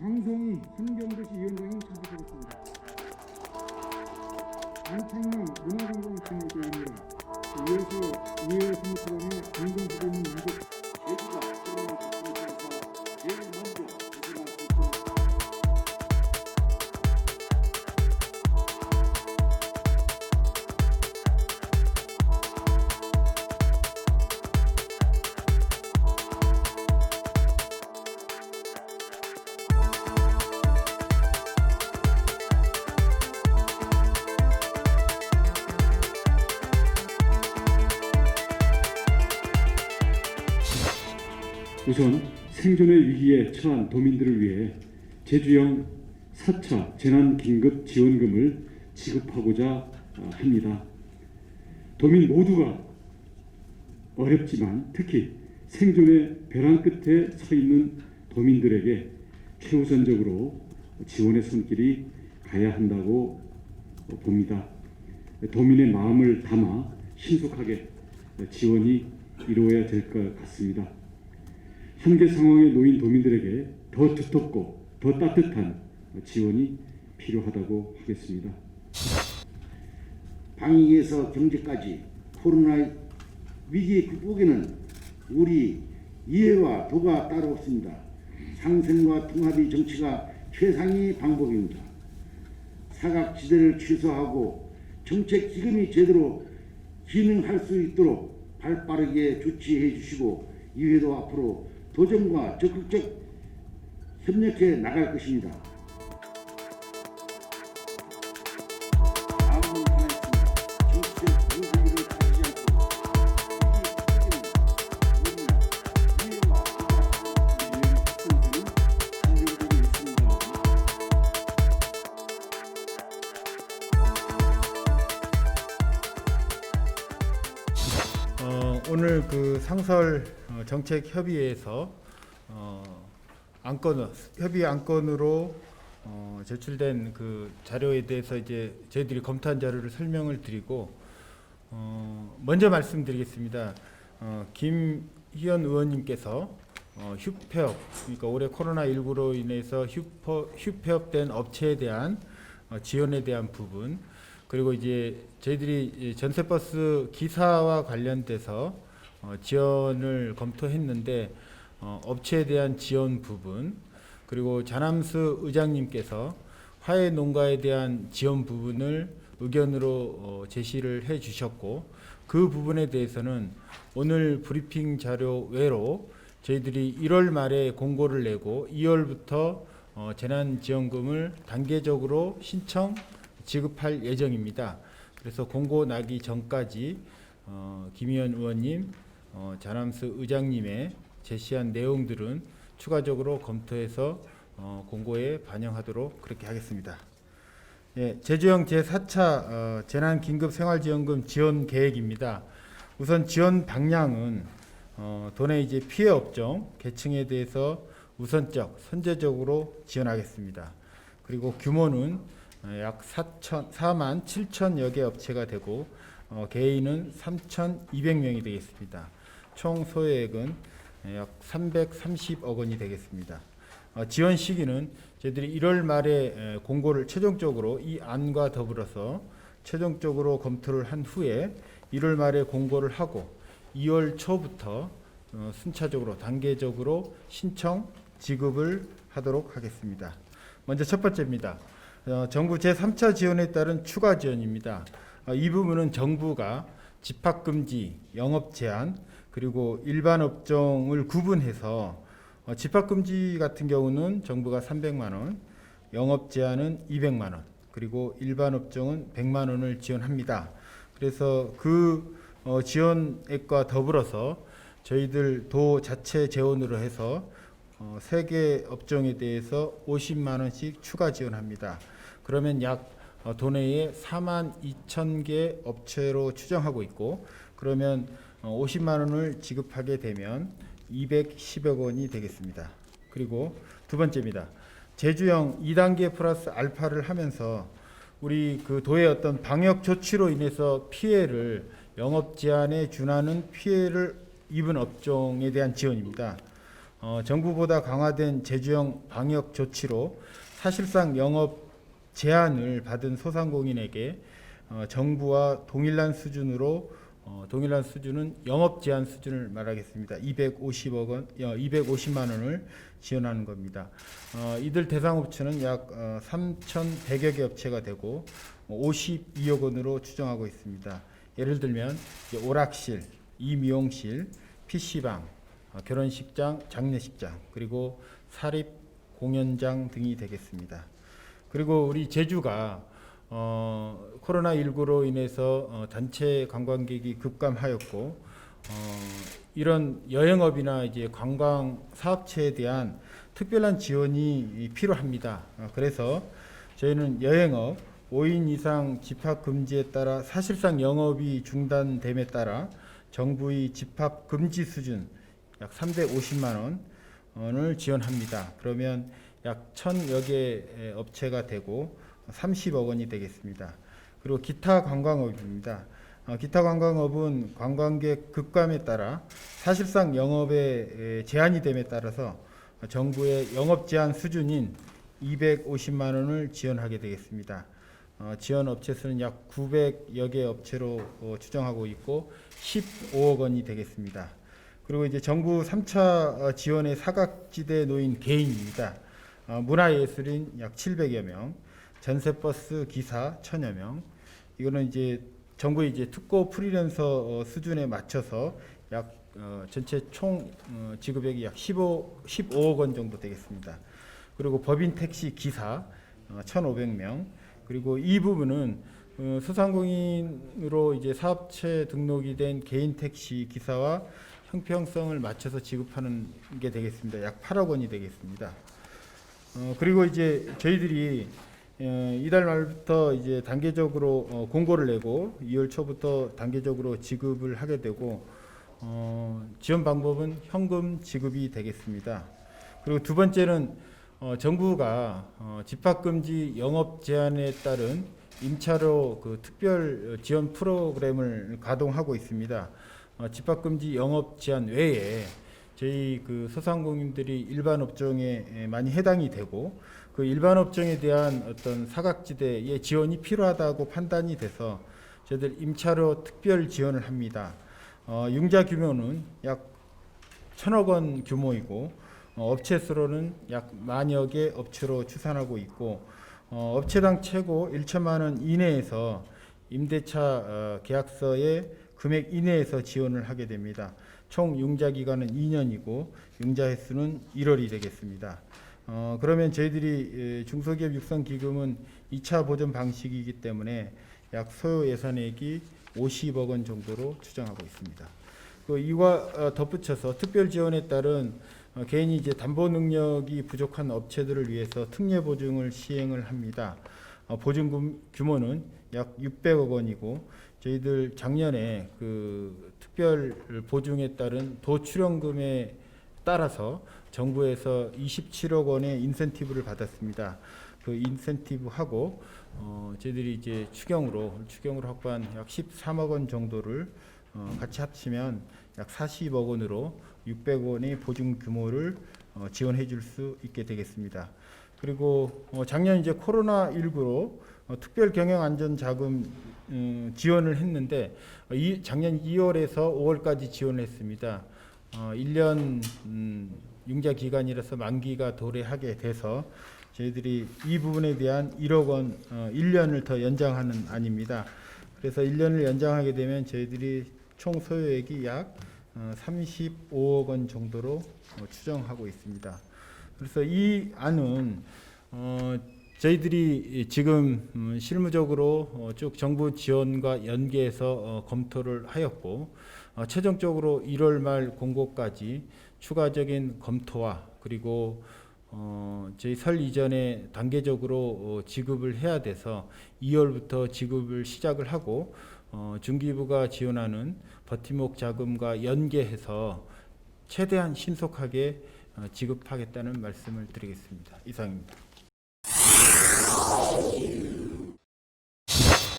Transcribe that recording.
강성희 환경도시 위원장님 참석하겠습니다. 안창명 문화관광청의 대입니다. 이어서 의회 사무처장의 공동부대님 만족 제주가 코로나 확산에서 제일 먼저 벗어날 수 있도록 우선 생존의 위기에 처한 도민들을 위해 제주형 4차 재난긴급지원금을 지급하고자 합니다. 도민 모두가 어렵지만 특히 생존의 벼랑 끝에 서 있는 도민들에게 최우선적으로 지원의 손길이 가야 한다고 봅니다. 도민의 마음을 담아 신속하게 지원이 이루어야 될 것 같습니다. 현재 상황에 놓인 도민들에게 더 두텁고 더 따뜻한 지원이 필요하다고 하겠습니다. 방역에서 경제까지 코로나 위기 극복에는 우리 이해와 도가 따로 없습니다. 상생과 통합의 정치가 최상의 방법입니다. 사각지대를 취소하고 정책 기금이 제대로 기능할 수 있도록 발빠르게 조치해 주시고 이회도 앞으로 도정과 적극적 협력해 나갈 것입니다. 다음은 하나 있습니다. 정치적 무분별을 가지지 않고 위기 속에는 우리 이해와 도가 유행 확산세는 진정되고 있습니다. 오늘 그 상설 정책협의회에서 협의 안건으로 제출된 그 자료에 대해서 이제 저희들이 검토한 자료를 설명을 드리고 먼저 말씀드리겠습니다. 김희연 의원님께서 휴폐업, 그러니까 올해 코로나19로 인해서 휴폐업된 업체에 대한 지원에 대한 부분, 그리고 이제 저희들이 전세버스 기사와 관련돼서 지원을 검토했는데 업체에 대한 지원 부분, 그리고 자남수 의장님께서 화훼 농가에 대한 지원 부분을 의견으로 제시를 해 주셨고, 그 부분에 대해서는 오늘 브리핑 자료 외로 저희들이 1월 말에 공고를 내고 2월부터 재난지원금을 단계적으로 신청 지급할 예정입니다. 그래서 공고 나기 전까지 김희연 의원님, 자남수 의장님의 제시한 내용들은 추가적으로 검토해서 공고에 반영하도록 그렇게 하겠습니다. 예, 제주형 제4차 재난긴급생활지원금 지원 계획입니다. 우선 지원 방향은 도내 이제 피해 업종 계층에 대해서 우선적 선제적으로 지원하겠습니다. 그리고 규모는 약 4만 7천여 개 업체가 되고 개인은 3,200명이 되겠습니다. 총 소액은 약 330억 원이 되겠습니다. 지원 시기는 저희들이 1월 말에 공고를 최종적으로 이 안과 더불어서 최종적으로 검토를 한 후에 1월 말에 공고를 하고 2월 초부터 순차적으로 단계적으로 신청 지급을 하도록 하겠습니다. 먼저 첫 번째입니다. 정부 제3차 지원에 따른 추가 지원입니다. 이 부분은 정부가 집합금지, 영업제한, 그리고 일반 업종을 구분해서 집합금지 같은 경우는 정부가 300만 원, 영업제한은 200만 원, 그리고 일반 업종은 100만 원을 지원합니다. 그래서 그 지원액과 더불어서 저희들 도 자체 재원으로 해서 3개 업종에 대해서 50만 원씩 추가 지원합니다. 그러면 약 도내에 4만 2천 개 업체로 추정하고 있고, 그러면 50만 원을 지급하게 되면 210억 원이 되겠습니다. 그리고 두 번째입니다. 제주형 2단계 플러스 알파를 하면서 우리 그 도의 어떤 방역 조치로 인해서 피해를 영업 제한에 준하는 피해를 입은 업종에 대한 지원입니다. 정부보다 강화된 제주형 방역 조치로 사실상 영업 제한을 받은 소상공인에게 정부와 동일한 수준으로 동일한 수준은 영업 제한 수준을 말하겠습니다. 250만 원을 지원하는 겁니다. 이들 대상 업체는 약 3,100여 개 업체가 되고 52억 원으로 추정하고 있습니다. 예를 들면 오락실, 이미용실, PC방, 결혼식장, 장례식장, 그리고 사립 공연장 등이 되겠습니다. 그리고 우리 제주가 코로나19로 인해서 단체 관광객이 급감하였고 이런 여행업이나 이제 관광 사업체에 대한 특별한 지원이 필요합니다. 그래서 저희는 여행업 5인 이상 집합 금지에 따라 사실상 영업이 중단됨에 따라 정부의 집합 금지 수준 약 350만 원을 지원합니다. 그러면 약 1,000여 개 업체가 되고 30억 원이 되겠습니다. 그리고 기타 관광업입니다. 기타 관광업은 관광객 급감에 따라 사실상 영업에 제한이 됨에 따라서 정부의 영업 제한 수준인 250만 원을 지원하게 되겠습니다. 지원 업체 수는 약 900여 개 업체로 추정하고 있고 15억 원이 되겠습니다. 그리고 이제 정부 3차 지원의 사각지대에 놓인 개인입니다. 문화예술인 약 700여 명, 전세버스 기사 1,000여 명. 이거는 이제 정부의 이제 특고 프리랜서 수준에 맞춰서 약 전체 총 지급액이 약 15억 원 정도 되겠습니다. 그리고 법인 택시 기사 1,500명. 그리고 이 부분은 소상공인으로 이제 사업체 등록이 된 개인 택시 기사와 형평성을 맞춰서 지급하는 게 되겠습니다. 약 8억 원이 되겠습니다. 그리고 이제 저희들이 이달 말부터 이제 단계적으로 공고를 내고 2월 초부터 단계적으로 지급을 하게 되고 지원 방법은 현금 지급이 되겠습니다. 그리고 두 번째는 정부가 집합금지 영업 제한에 따른 임차료 그 특별 지원 프로그램을 가동하고 있습니다. 집합금지 영업 제한 외에 저희 그 소상공인들이 일반 업종에 많이 해당이 되고 그 일반 업종에 대한 어떤 사각지대의 지원이 필요하다고 판단이 돼서 저희들 임차료 특별 지원을 합니다. 융자 규모는 약 1,000억 원 규모이고 업체 수로는 약 10,000여 개 업체로 추산하고 있고 업체당 최고 1천만 원 이내에서 임대차 계약서의 금액 이내에서 지원을 하게 됩니다. 총 융자 기간은 2년이고 융자 횟수는 1월이 되겠습니다. 그러면 저희들이 중소기업 육성기금은 2차 보전 방식이기 때문에 약 소요 예산액이 50억 원 정도로 추정하고 있습니다. 이와 덧붙여서 특별 지원에 따른 개인이 이제 담보 능력이 부족한 업체들을 위해서 특례 보증을 시행을 합니다. 보증금 규모는 약 600억 원이고 저희들 작년에 그 특별 보증에 따른 도출연금에 따라서 정부에서 27억 원의 인센티브를 받았습니다. 그 인센티브하고 저희들이 이제 추경으로 확보한 약 13억 원 정도를 같이 합치면 약 40억 원으로 600억 원의 보증 규모를 지원해 줄 수 있게 되겠습니다. 그리고 작년 이제 코로나19로 특별 경영 안전 자금 지원을 했는데 작년 2월에서 5월까지 지원을 했습니다. 1년 융자 기간이라서 만기가 도래하게 돼서 저희들이 이 부분에 대한 1억 원 1년을 더 연장하는 안입니다. 그래서 1년을 연장하게 되면 저희들이 총 소요액이 약 35억 원 정도로 추정하고 있습니다. 그래서 이 안은 저희들이 지금 실무적으로 쭉 정부 지원과 연계해서 검토를 하였고 최종적으로 1월 말 공고까지 추가적인 검토와 그리고 저희 설 이전에 단계적으로 지급을 해야 돼서 2월부터 지급을 시작을 하고 중기부가 지원하는 버팀목 자금과 연계해서 최대한 신속하게 지급하겠다는 말씀을 드리겠습니다. 이상입니다.